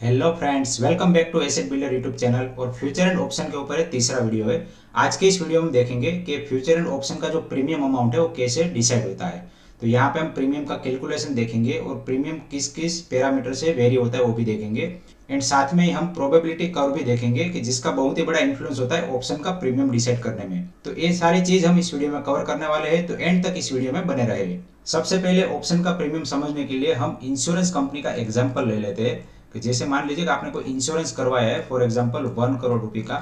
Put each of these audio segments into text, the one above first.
Hello friends, welcome back to asset builder YouTube channel. और future and option के ऊपर तीसरा वीडियो है। आज के इस वीडियो में देखेंगे कि फ्यूचर एंड ऑप्शन का जो प्रीमियम अमाउंट है वो कैसे डिसाइड होता है। तो यहाँ पे हम प्रीमियम का कैलकुलेशन देखेंगे और प्रीमियम किस किस पैरामीटर से वेरी होता है वो भी देखेंगे। एंड साथ में ही हम प्रोबेबिलिटी कर्व भी देखेंगे कि जिसका बहुत ही बड़ा इन्फ्लुएंस होता है ऑप्शन का प्रीमियम डिसाइड करने में। तो ये सारी चीज हम इस वीडियो में कवर करने वाले हैं, तो एंड तक इस वीडियो में बने रहे। सबसे पहले ऑप्शन का प्रीमियम समझने के लिए हम इंश्योरेंस कंपनी का एग्जाम्पल ले लेते हैं कि जैसे मान लीजिए कि आपने कोई इंश्योरेंस करवाया है, फॉर एग्जाम्पल 1 करोड़ रुपये का।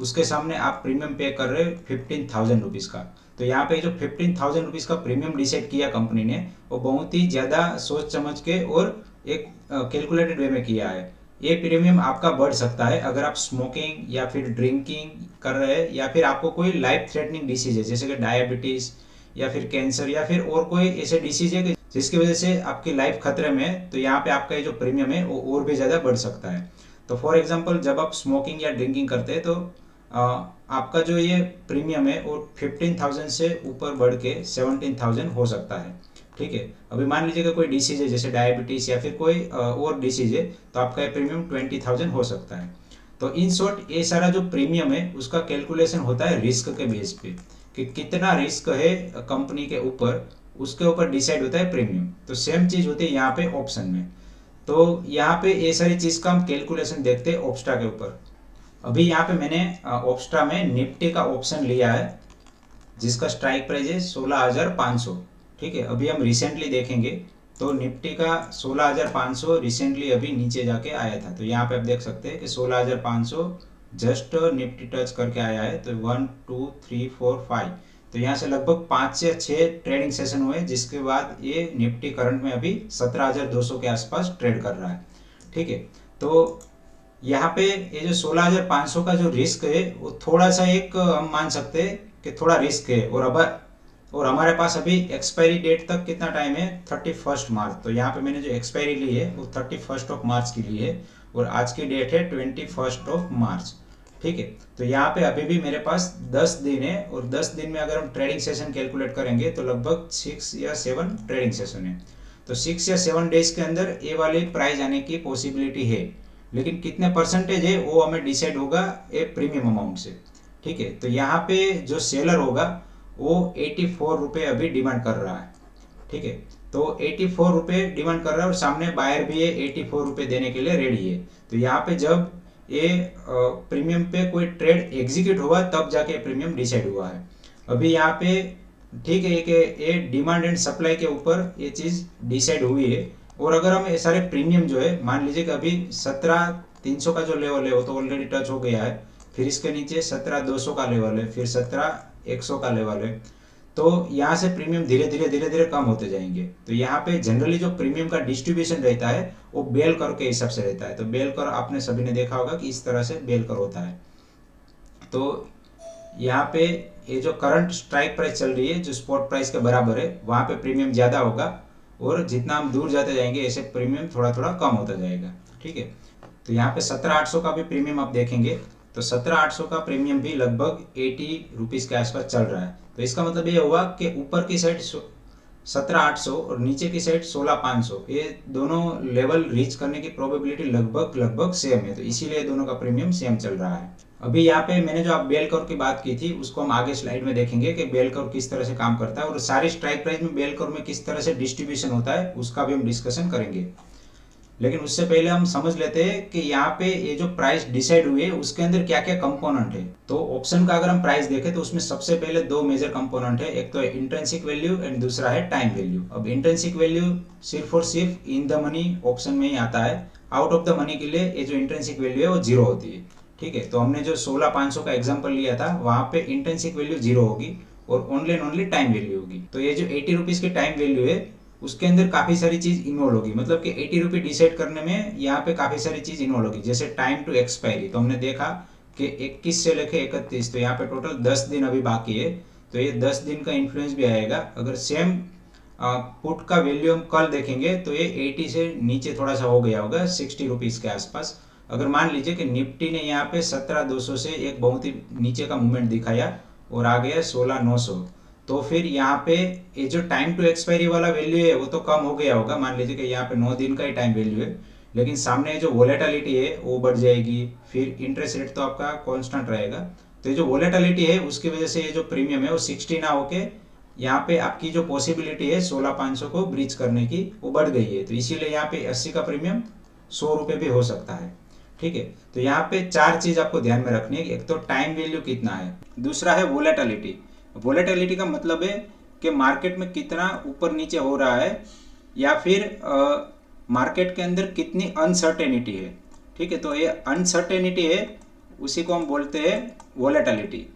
उसके सामने आप प्रीमियम पे कर रहे हो 15,000 रुपीज़ का। तो यहाँ पे जो 15,000 रुपीज़ का प्रीमियम डिसाइड किया कंपनी ने, वो बहुत ही ज़्यादा सोच समझ के और एक कैलकुलेटेड वे में किया है। ये प्रीमियम आपका बढ़ सकता है अगर आप स्मोकिंग या फिर ड्रिंकिंग कर रहे हैं, या फिर आपको कोई लाइफ थ्रेटनिंग डिसीज है जैसे कि डायबिटीज़ या फिर कैंसर या फिर और कोई ऐसे डिसीज है जिसकी वजह से आपकी लाइफ खतरे में है। तो यहाँ पे आपका ये जो प्रीमियम है वो और भी ज़्यादा बढ़ सकता है। तो फॉर एग्जांपल जब आप स्मोकिंग या ड्रिंकिंग करते हैं तो आपका जो ये प्रीमियम है वो 15,000 से ऊपर बढ़ के 17,000 हो सकता है। ठीक है, अभी मान लीजिए कि कोई डिसीज है जैसे डायबिटीज़ या फिर कोई और डिसीज है, तो आपका ये प्रीमियम 20,000 हो सकता है। तो इन शॉर्ट ये सारा जो प्रीमियम है उसका कैलकुलेशन होता है रिस्क के बेस पे, कि कितना रिस्क है कंपनी के ऊपर, उसके ऊपर डिसाइड होता है प्रीमियम। तो सेम चीज होती है यहाँ पे ऑप्शन में। तो यहाँ पे ये सारी चीज का हम कैलकुलेशन देखते हैं ऑप्स्टा के ऊपर। अभी यहाँ पे मैंने ऑप्स्टा में निफ्टी का ऑप्शन लिया है जिसका स्ट्राइक प्राइस है 16,500। ठीक है, अभी हम रिसेंटली देखेंगे तो निफ्टी का 16,500 रिसेंटली अभी नीचे जाके आया था। तो यहाँ पे आप देख सकते हैं कि 16,500 जस्ट निफ्टी टच करके आया है। तो 1 2 3 4 5, तो यहाँ से लगभग 5 से 6 ट्रेडिंग सेशन हुए, जिसके बाद ये निफ्टी करंट में अभी 17,200 के आसपास ट्रेड कर रहा है। ठीक है, तो यहाँ पे ये जो 16,500 का जो रिस्क है वो थोड़ा सा एक हम मान सकते हैं कि थोड़ा रिस्क है। और हमारे पास अभी एक्सपायरी डेट तक कितना टाइम है, 31 मार्च। तो यहाँ पे मैंने जो एक्सपायरी ली है वो 31 मार्च की ली है, और आज की डेट है 21 मार्च। ठीक है, तो यहाँ पे अभी भी मेरे पास 10 दिन है, और 10 दिन में अगर हम ट्रेडिंग सेशन कैलकुलेट करेंगे तो लगभग 6 या 7 ट्रेडिंग सेशन है। तो 6 या 7 डेज के अंदर ये वाली प्राइस आने की पॉसिबिलिटी है, लेकिन कितने परसेंटेज है वो हमें डिसाइड होगा ए प्रीमियम अमाउंट से। ठीक है, तो यहाँ पे जो सेलर होगा वो 84 रुपये अभी डिमांड कर रहा है। ठीक है, तो 84 रुपये डिमांड कर रहा है और सामने बायर भी है 84 रुपये देने के लिए रेडी है। तो यहाँ पे जब ये प्रीमियम पे कोई ट्रेड एग्जीक्यूट हुआ तब जाके प्रीमियम डिसाइड हुआ है। अभी यहाँ पे ठीक है कि ये डिमांड एंड सप्लाई के ऊपर ये चीज़ डिसाइड हुई है। और अगर हम ये सारे प्रीमियम जो है मान लीजिए कि अभी 17,300 का जो लेवल है वो तो ऑलरेडी टच हो गया है, फिर इसके नीचे 17,200 का लेवल है, फिर 17,100 का लेवल है। तो यहाँ से प्रीमियम धीरे धीरे कम होते जाएंगे। तो यहाँ पे जनरली जो प्रीमियम का डिस्ट्रीब्यूशन रहता है वो बेल कर के हिसाब से रहता है। तो बेल कर आपने सभी ने देखा होगा कि इस तरह से बेल कर होता है। तो यहाँ पे ये जो करंट स्ट्राइक प्राइस चल रही है जो स्पॉट प्राइस के बराबर है, वहाँ पे प्रीमियम ज़्यादा होगा, और जितना हम दूर जाते जाएंगे ऐसे प्रीमियम थोड़ा थोड़ा कम होता जाएगा। ठीक है, तो यहाँ पे 17,800 का भी प्रीमियम आप देखेंगे तो 17,800 का प्रीमियम भी लगभग 80 रुपीज़ के आसपास चल रहा है। तो इसका मतलब ये हुआ कि ऊपर की साइड 17,800 और नीचे की साइड 16,500, ये दोनों लेवल रीच करने की प्रोबेबिलिटी लगभग लगभग सेम है। तो इसीलिए दोनों का प्रीमियम सेम चल रहा है। अभी यहाँ पे मैंने जो आप बेल कर्व की बात की थी उसको हम आगे स्लाइड में देखेंगे कि बेल कर्व किस तरह से काम करता है, और सारी स्ट्राइक प्राइस में बेल कर्व में किस तरह से डिस्ट्रीब्यूशन होता है उसका भी हम डिस्कशन करेंगे। लेकिन उससे पहले हम समझ लेते हैं कि यहाँ पे ये जो प्राइस डिसाइड हुई है उसके अंदर क्या क्या कंपोनेंट है। तो ऑप्शन का अगर हम प्राइस देखें तो उसमें सबसे पहले दो मेजर कंपोनेंट है, एक तो है इंट्रिंसिक वैल्यू एंड दूसरा है टाइम वैल्यू। अब इंट्रिंसिक वैल्यू सिर्फ और सिर्फ इन द मनी ऑप्शन में ही आता है। आउट ऑफ द मनी के लिए ये जो इंट्रिंसिक वैल्यू है वो जीरो होती है। ठीक है, तो हमने जो 16,500 का एग्जाम्पल लिया था वहां पे इंट्रिंसिक वैल्यू जीरो होगी और only and only time value होगी। तो ये जो 80 रुपीज की टाइम वैल्यू है उसके अंदर काफी सारी चीज इन्वॉल्व होगी, मतलब कि 80 रुपये डिसाइड करने में यहाँ पे काफी सारी चीज इन्वॉल्व होगी। जैसे टाइम टू एक्सपायरी, तो हमने देखा कि 21 से लेके 31, तो यहाँ पे टोटल 10 दिन अभी बाकी है। तो ये 10 दिन का इन्फ्लुएंस भी आएगा। अगर सेम पुट का वैल्यू हम कल देखेंगे तो ये 80 से नीचे थोड़ा सा हो गया होगा, 60 रुपीज के आसपास। अगर मान लीजिए कि निफ्टी ने यहाँ पे 17,200 से एक बहुत ही नीचे का मूवमेंट दिखाया और आ गया 16,900, तो फिर यहाँ पे ये जो टाइम टू एक्सपायरी वाला वैल्यू है वो तो कम हो गया होगा। मान लीजिए कि यहाँ पे 9 दिन का ही टाइम वैल्यू है, लेकिन सामने जो वोलेटिलिटी है वो बढ़ जाएगी, फिर इंटरेस्ट रेट तो आपका कांस्टेंट रहेगा। तो ये जो वोलेटिलिटी है उसकी वजह से ये जो प्रीमियम है वो 60 ना होके यहाँ पे आपकी जो पॉसिबिलिटी है 16,500 को ब्रीच करने की वो बढ़ गई है। तो इसीलिए यहाँ पे 80 का प्रीमियम 100 रुपये भी हो सकता है। ठीक है, तो यहाँ पे 4 चीज आपको ध्यान में रखनी है। एक तो टाइम वैल्यू कितना है, दूसरा है वोलेटिलिटी। वोलेटिलिटी का मतलब है कि मार्केट में कितना ऊपर नीचे हो रहा है, या फिर मार्केट के अंदर कितनी अनसर्टेनिटी है। ठीक है, तो ये अनसर्टेनिटी है, उसी को हम बोलते हैं वोलेटिलिटी।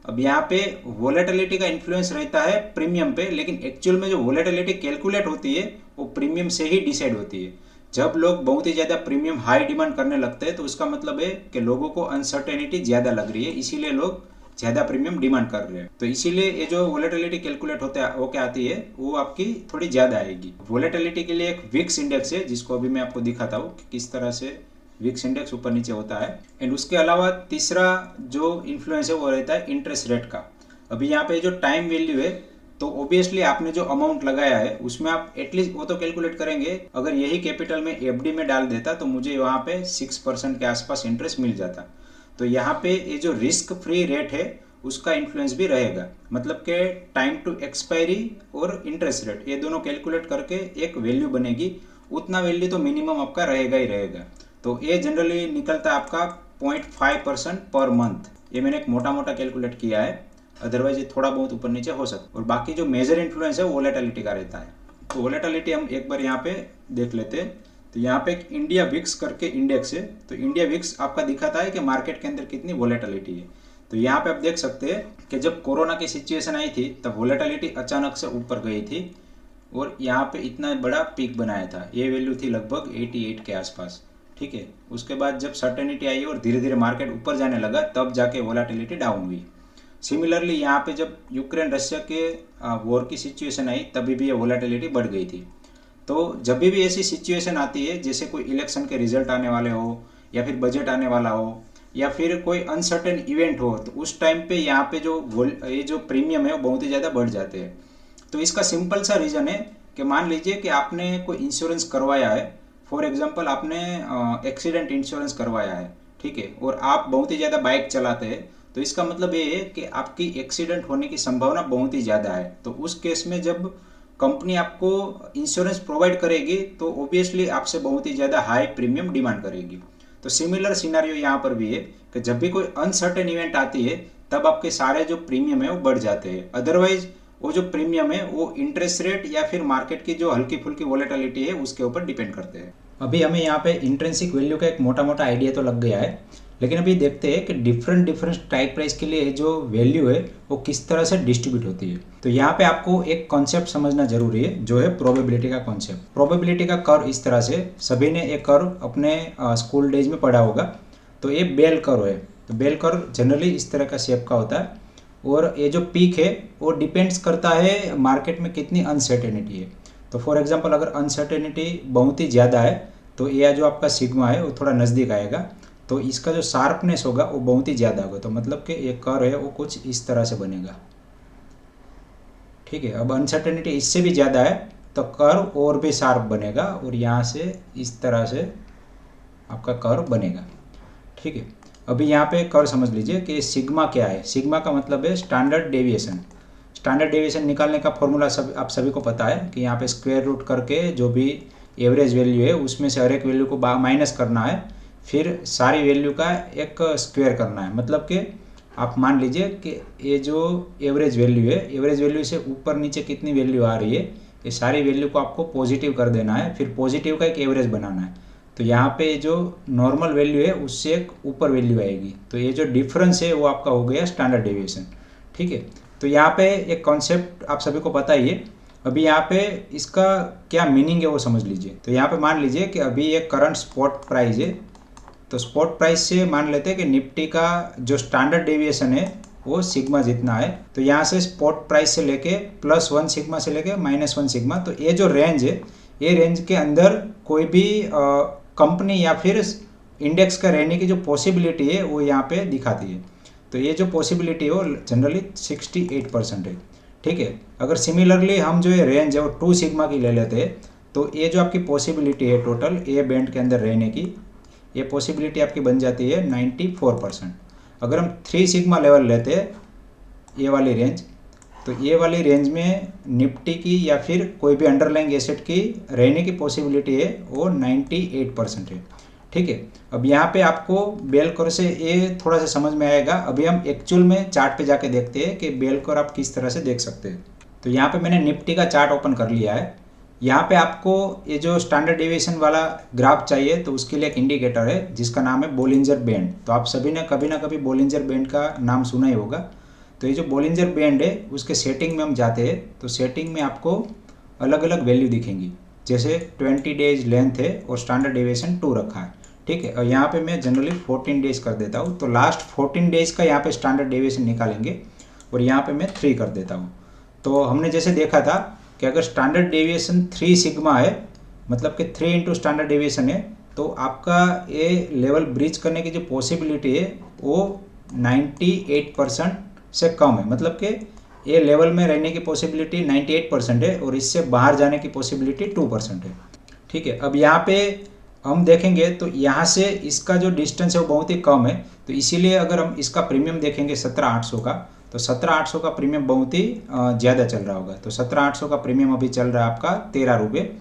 अब यहाँ पे वोलेटिलिटी का इन्फ्लुएंस रहता है प्रीमियम पे, लेकिन एक्चुअल में जो वोलेटिलिटी कैलकुलेट होती है वो प्रीमियम से ही डिसाइड होती है। जब लोग बहुत ही ज़्यादा प्रीमियम हाई डिमांड करने लगते हैं तो उसका मतलब है कि लोगों को अनसर्टेनिटी ज़्यादा लग रही है, इसीलिए लोग ज़्यादा प्रीमियम डिमांड कर रहे हैं। तो इसीलिए ये जो वोलेटिलिटी कैलकुलेट होके आती है वो आपकी थोड़ी ज़्यादा आएगी। वोलेटिलिटी के लिए एक विक्स इंडेक्स है, जिसको अभी मैं आपको दिखाता हूँ कि किस तरह से विक्स इंडेक्स ऊपर नीचे होता है। एंड उसके अलावा तीसरा जो इन्फ्लुएंस है वो रहता है इंटरेस्ट रेट का। अभी यहाँ पे जो टाइम वैल्यू है, तो ऑब्वियसली आपने जो अमाउंट लगाया है उसमें आप एटलीस्ट वो तो कैलकुलेट करेंगे, अगर यही कैपिटल में एफडी में डाल देता तो मुझे वहाँ पे 6% के आसपास इंटरेस्ट मिल जाता। तो यहाँ पे ये जो रिस्क फ्री रेट है उसका इन्फ्लुएंस भी रहेगा, मतलब कि टाइम टू एक्सपायरी और इंटरेस्ट रेट ये दोनों कैलकुलेट करके एक वैल्यू बनेगी। उतना वैल्यू तो मिनिमम आपका रहेगा ही रहेगा। तो ये जनरली निकलता है आपका 0.5% पर मंथ। ये मैंने एक मोटा मोटा कैलकुलेट किया है, अदरवाइज ये थोड़ा बहुत ऊपर नीचे हो सकता है। और बाकी जो मेजर इन्फ्लुएंस है वो वोलेटिलिटी का रहता है। तो वोलेटिलिटी हम एक बार यहाँ पे देख लेते हैं। तो यहाँ पे एक इंडिया विक्स करके इंडेक्स है, तो इंडिया विक्स आपका दिखाता है कि मार्केट के अंदर कितनी वोलेटिलिटी है। तो यहाँ पे आप देख सकते हैं कि जब कोरोना की सिचुएशन आई थी तब वोलेटिलिटी अचानक से ऊपर गई थी और यहाँ पे इतना बड़ा पीक बनाया था। ये वैल्यू थी लगभग 88 के आसपास। ठीक है, उसके बाद जब सर्टेनिटी आई और धीरे धीरे मार्केट ऊपर जाने लगा तब जाके वोलेटिलिटी डाउन हुई। सिमिलरली यहाँ पे जब यूक्रेन रशिया के वॉर की सिचुएशन आई तभी भी ये वोलेटिलिटी बढ़ गई थी। तो जब भी ऐसी सिचुएशन आती है, जैसे कोई इलेक्शन के रिजल्ट आने वाले हो या फिर बजट आने वाला हो या फिर कोई अनसर्टेन इवेंट हो, तो उस टाइम पे यहाँ पे ये जो प्रीमियम है वो बहुत ही ज़्यादा बढ़ जाते हैं। तो इसका सिंपल सा रीज़न है कि मान लीजिए कि आपने कोई इंश्योरेंस करवाया है, फॉर एग्जांपल आपने एक्सीडेंट इंश्योरेंस करवाया है, ठीक है, और आप बहुत ही ज़्यादा बाइक चलाते हैं, तो इसका मतलब ये है कि आपकी एक्सीडेंट होने की संभावना बहुत ही ज़्यादा है। तो उस केस में जब कंपनी आपको इंश्योरेंस प्रोवाइड करेगी तो ऑब्वियसली आपसे बहुत ही ज़्यादा हाई प्रीमियम डिमांड करेगी। तो सिमिलर सिनारियो यहाँ पर भी है कि जब भी कोई अनसर्टेन इवेंट आती है तब आपके सारे जो प्रीमियम है वो बढ़ जाते हैं। अदरवाइज वो जो प्रीमियम है वो इंटरेस्ट रेट या फिर मार्केट की जो हल्की फुल्की वोलेटिलिटी है उसके ऊपर डिपेंड करते हैं। अभी हमें यहाँ पे इंट्रिंसिक वैल्यू का एक मोटा मोटा आइडिया तो लग गया है, लेकिन अभी देखते हैं कि डिफरेंट टाइप प्राइस के लिए जो वैल्यू है वो किस तरह से डिस्ट्रीब्यूट होती है। तो यहाँ पे आपको एक कॉन्सेप्ट समझना जरूरी है, जो है प्रोबेबिलिटी का कॉन्सेप्ट। प्रोबेबिलिटी का कर्व इस तरह से, सभी ने एक कर्व अपने स्कूल डेज में पढ़ा होगा। तो ये बेल कर्व है। तो बेल कर्व जनरली इस तरह का शेप का होता है और ये जो पीक है वो डिपेंड्स करता है मार्केट में कितनी अनसर्टेनिटी है। तो फॉर एग्जांपल अगर अनसर्टेनिटी बहुत ही ज़्यादा है तो ये जो आपका सिग्मा है वो थोड़ा नज़दीक आएगा, तो इसका जो शार्पनेस होगा वो बहुत ही ज़्यादा होगा। तो मतलब कि ये कर्व है वो कुछ इस तरह से बनेगा। ठीक है, अब अनसर्टेनिटी इससे भी ज़्यादा है तो कर्व और भी शार्प बनेगा और यहाँ से इस तरह से आपका कर्व बनेगा। ठीक है, अभी यहाँ पे कर्व समझ लीजिए कि सिग्मा क्या है। सिग्मा का मतलब है स्टैंडर्ड डेविएशन। स्टैंडर्ड डेविएशन निकालने का फॉर्मूला आप सभी को पता है कि यहाँ पे स्क्वायर रूट करके जो भी एवरेज वैल्यू है उसमें से हर एक वैल्यू को माइनस करना है, फिर सारी वैल्यू का एक स्क्वायर करना है। मतलब कि आप मान लीजिए कि ये जो एवरेज वैल्यू है, एवरेज वैल्यू से ऊपर नीचे कितनी वैल्यू आ रही है, ये सारी वैल्यू को आपको पॉजिटिव कर देना है, फिर पॉजिटिव का एक एवरेज बनाना है। तो यहाँ पे जो नॉर्मल वैल्यू है उससे एक ऊपर वैल्यू आएगी, तो ये जो डिफरेंस है वो आपका हो गया स्टैंडर्ड डेविएशन। ठीक है, तो यहाँ पे एक कॉन्सेप्ट आप सभी को पता ही है। अभी यहाँ पे इसका क्या मीनिंग है वो समझ लीजिए। तो यहाँ पे मान लीजिए कि अभी ये करंट स्पॉट प्राइस है, तो स्पॉट प्राइस से मान लेते हैं कि निफ्टी का जो स्टैंडर्ड डेविएशन है वो सिग्मा जितना है। तो यहाँ से स्पॉट प्राइस से लेके +1 सिग्मा से लेके -1 सिग्मा, तो ये जो रेंज है ये रेंज के अंदर कोई भी कंपनी या फिर इंडेक्स का रहने की जो पॉसिबिलिटी है वो यहाँ पे दिखाती है। तो ये जो पॉसिबिलिटी है वो जनरली 68% है। ठीक है, अगर सिमिलरली हम जो ये रेंज है वो 2 सिग्मा की ले लेते हैं तो ये जो आपकी पॉसिबिलिटी है टोटल ए बैंड के अंदर रहने की, ये पॉसिबिलिटी आपकी बन जाती है 94%। अगर हम 3 सिग्मा लेवल लेते हैं ये वाली रेंज, तो ये वाली रेंज में निफ्टी की या फिर कोई भी अंडरलाइंग एसेट की रहने की पॉसिबिलिटी है वो 98% है। ठीक है, अब यहाँ पे आपको बेल कर्व से ये थोड़ा सा समझ में आएगा। अभी हम एक्चुअल में चार्ट पे जाके देखते हैं कि बेल कर्व आप किस तरह से देख सकते हैं। तो यहाँ पे मैंने निफ्टी का चार्ट ओपन कर लिया है। यहाँ पे आपको ये जो स्टैंडर्ड डेविएशन वाला ग्राफ चाहिए, तो उसके लिए एक इंडिकेटर है जिसका नाम है बोलिंजर बैंड। तो आप सभी ने कभी ना कभी बोलिंजर बैंड का नाम सुना ही होगा। तो ये जो बोलिंजर बैंड है उसके सेटिंग में हम जाते हैं, तो सेटिंग में आपको अलग अलग वैल्यू दिखेंगी। जैसे 20 डेज लेंथ है और स्टैंडर्ड डेविएशन 2 रखा है। ठीक है, और यहाँ पे मैं जनरली 14 डेज कर देता हूँ। तो लास्ट 14 डेज का यहाँ पे स्टैंडर्ड डेविएशन निकालेंगे और यहाँ पे मैं 3 कर देता हूँ। तो हमने जैसे देखा था कि अगर स्टैंडर्ड डेविएशन 3 सिग्मा है, मतलब कि 3 इंटू स्टैंडर्ड डेविएशन है, तो आपका ये लेवल ब्रीच करने की जो पॉसिबिलिटी है वो 98% से कम है। मतलब कि ये लेवल में रहने की पॉसिबिलिटी 98% है और इससे बाहर जाने की पॉसिबिलिटी 2% है। ठीक है, अब यहाँ पे हम देखेंगे तो यहाँ से इसका जो डिस्टेंस है वो बहुत ही कम है। तो इसीलिए अगर हम इसका प्रीमियम देखेंगे 17,800 का, तो 17,800 का प्रीमियम बहुत ही ज़्यादा चल रहा होगा। तो 17,800 का प्रीमियम अभी चल रहा है आपका 13 रुपये।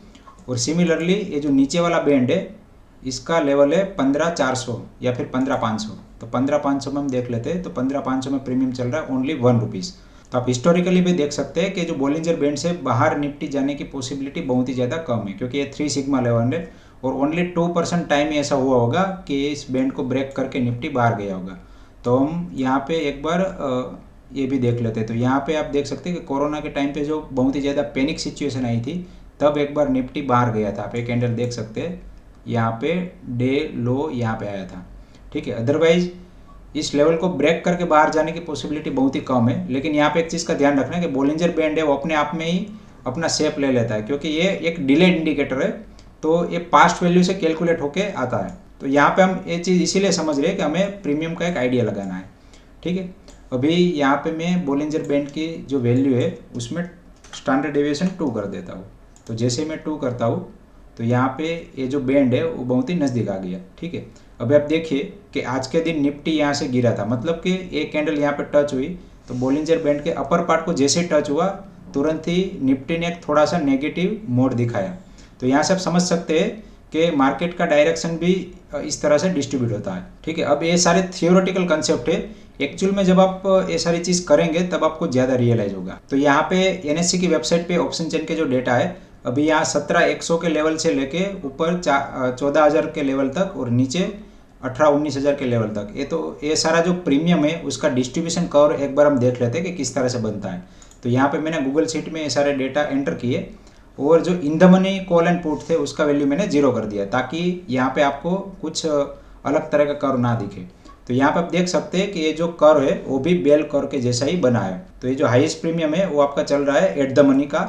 और सिमिलरली ये जो नीचे वाला बैंड है इसका लेवल है 15,400 या फिर 15,500। तो 15,500 में हम देख लेते हैं, तो 15,500 में प्रीमियम चल रहा है ओनली 1 रुपीज़। तो आप हिस्टोरिकली भी देख सकते हैं कि जो बोलिंजर बैंड से बाहर निफ्टी जाने की पॉसिबिलिटी बहुत ही ज़्यादा कम है, क्योंकि ये 3 सिग्मा लेवल है और ओनली 2% टाइम ही ऐसा हुआ होगा कि इस बैंड को ब्रेक करके निफ्टी बाहर गया होगा। तो हम यहाँ पे एक बार ये भी देख लेते हैं। तो यहाँ पे आप देख सकते हैं कि कोरोना के टाइम पे जो बहुत ही ज़्यादा पैनिक सिचुएशन आई थी, तब एक बार निफ्टी बाहर गया था। आप एक कैंडल देख सकते हैं, यहाँ पे डे लो यहाँ पे आया था। ठीक है, अदरवाइज इस लेवल को ब्रेक करके बाहर जाने की पॉसिबिलिटी बहुत ही कम है। लेकिन यहाँ पे एक चीज़ का ध्यान रखना है कि बोलिंजर बैंड है वो अपने आप में ही अपना शेप ले लेता है, क्योंकि ये एक डिलेड इंडिकेटर है। तो ये पास्ट वैल्यू से कैलकुलेट होके आता है। तो यहाँ पे हम ये चीज़ इसीलिए समझ रहे हैं कि हमें प्रीमियम का एक आइडिया लगाना है। ठीक है, अभी यहाँ पे मैं बोलिंजर बैंड की जो वैल्यू है उसमें स्टैंडर्ड डेविएशन 2 कर देता हूँ। तो जैसे मैं 2 करता हूँ तो यहाँ पे ये जो बैंड है वो बहुत ही नज़दीक आ गया। ठीक है, अभी आप देखिए कि आज के दिन निफ्टी यहाँ से गिरा था, मतलब कि एक कैंडल यहाँ पे टच हुई तो बोलिंजर बैंड के अपर पार्ट को जैसे टच हुआ तुरंत ही निफ्टी ने एक थोड़ा सा नेगेटिव मोड दिखाया। तो यहाँ से आप समझ सकते हैं कि मार्केट का डायरेक्शन भी इस तरह से डिस्ट्रीब्यूट होता है। ठीक है, अब ये सारे थियोरेटिकल कंसेप्ट है, एक्चुअल में जब आप ये सारी चीज़ करेंगे तब आपको ज़्यादा रियलाइज होगा। तो यहाँ पे एनएससी की वेबसाइट पे ऑप्शन चेन के जो डेटा है, अभी यहाँ 17,100 के लेवल से लेके ऊपर 14,000 के लेवल तक और नीचे 18-19,000 के लेवल तक, ये सारा जो प्रीमियम है उसका डिस्ट्रीब्यूशन कर्व एक बार हम देख लेते हैं कि किस तरह से बनता है। तो यहाँ पे मैंने गूगल शीट में ये सारे डेटा एंटर किए और जो in the money call and put थे उसका वैल्यू मैंने 0 कर दिया, ताकि यहाँ पे आपको कुछ अलग तरह का कर्व ना दिखे। तो यहाँ पे आप देख सकते हैं कि ये जो कर्व है वो भी बेल कर्व के जैसा ही बना है। तो ये जो हाईएस्ट प्रीमियम है वो आपका चल रहा है एट द मनी का।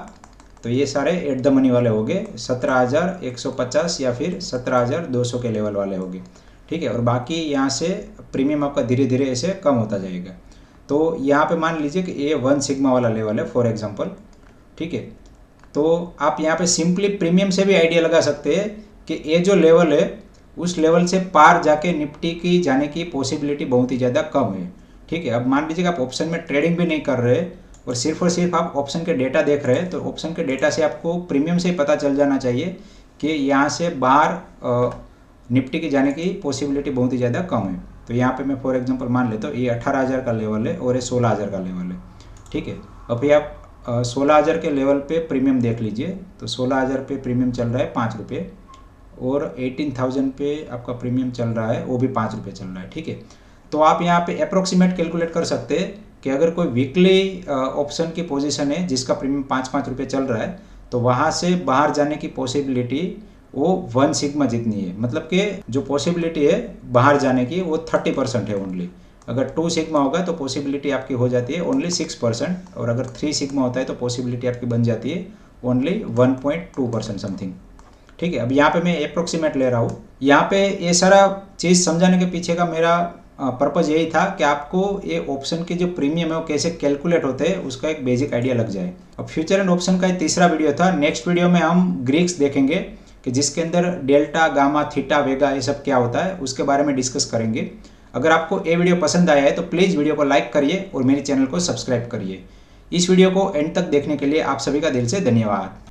तो ये सारे एट द मनी वाले हो गए, 17,150 या फिर 17,200 के लेवल वाले हो गए। ठीक है, और बाकी यहाँ से प्रीमियम आपका धीरे धीरे ऐसे कम होता जाएगा। तो यहाँ पे मान लीजिए कि ये 1 सिग्मा वाला लेवल है फॉर एग्जांपल। ठीक है, तो आप यहाँ पे सिंपली प्रीमियम से भी आइडिया लगा सकते हैं कि ये जो लेवल है उस लेवल से पार जाके निफ्टी की जाने की पॉसिबिलिटी बहुत ही ज़्यादा कम है। ठीक है, अब मान लीजिए कि आप ऑप्शन में ट्रेडिंग भी नहीं कर रहे और सिर्फ आप ऑप्शन के डेटा देख रहे हैं, तो ऑप्शन के डेटा से आपको प्रीमियम से ही पता चल जाना चाहिए कि यहाँ से बाहर निफ्टी की जाने की पॉसिबिलिटी बहुत ही ज़्यादा कम है। तो यहाँ पे मैं फॉर एग्जांपल मान लेता हूँ ये 18,000 का लेवल है और ये 16,000 का लेवल है। ठीक है, अभी आप 16,000 के लेवल पे प्रीमियम देख लीजिए। तो 16,000 पे प्रीमियम चल रहा है 5 रुपये और 18,000 पे आपका प्रीमियम चल रहा है वो भी 5 रुपये चल रहा है। ठीक है, तो आप यहाँ पे अप्रोक्सीमेट कैलकुलेट कर सकते हैं कि अगर कोई वीकली ऑप्शन की पोजीशन है जिसका प्रीमियम 5-5 रुपये चल रहा है, तो वहाँ से बाहर जाने की पॉसिबिलिटी वो 1 सिग्मा जितनी है। मतलब कि जो पॉसिबिलिटी है बाहर जाने की वो 30% है ओनली। अगर 2 सिग्मा होगा तो पॉसिबिलिटी आपकी हो जाती है ओनली 6%, और अगर 3 सिग्मा होता है तो पॉसिबिलिटी आपकी बन जाती है ओनली 1.2% समथिंग। ठीक है, अब यहाँ पे मैं अप्रोक्सीमेट ले रहा हूँ। यहाँ पे ये सारा चीज़ समझाने के पीछे का मेरा पर्पज़ यही था कि आपको ये ऑप्शन के जो प्रीमियम है वो कैसे कैलकुलेट होते हैं उसका एक बेसिक आइडिया लग जाए। अब फ्यूचर एंड ऑप्शन का ये तीसरा वीडियो था। नेक्स्ट वीडियो में हम ग्रीक्स देखेंगे कि जिसके अंदर डेल्टा, गामा, थीटा, वेगा ये सब क्या होता है उसके बारे में डिस्कस करेंगे। अगर आपको ये वीडियो पसंद आया है तो प्लीज़ वीडियो को लाइक करिए और मेरे चैनल को सब्सक्राइब करिए। इस वीडियो को एंड तक देखने के लिए आप सभी का दिल से धन्यवाद।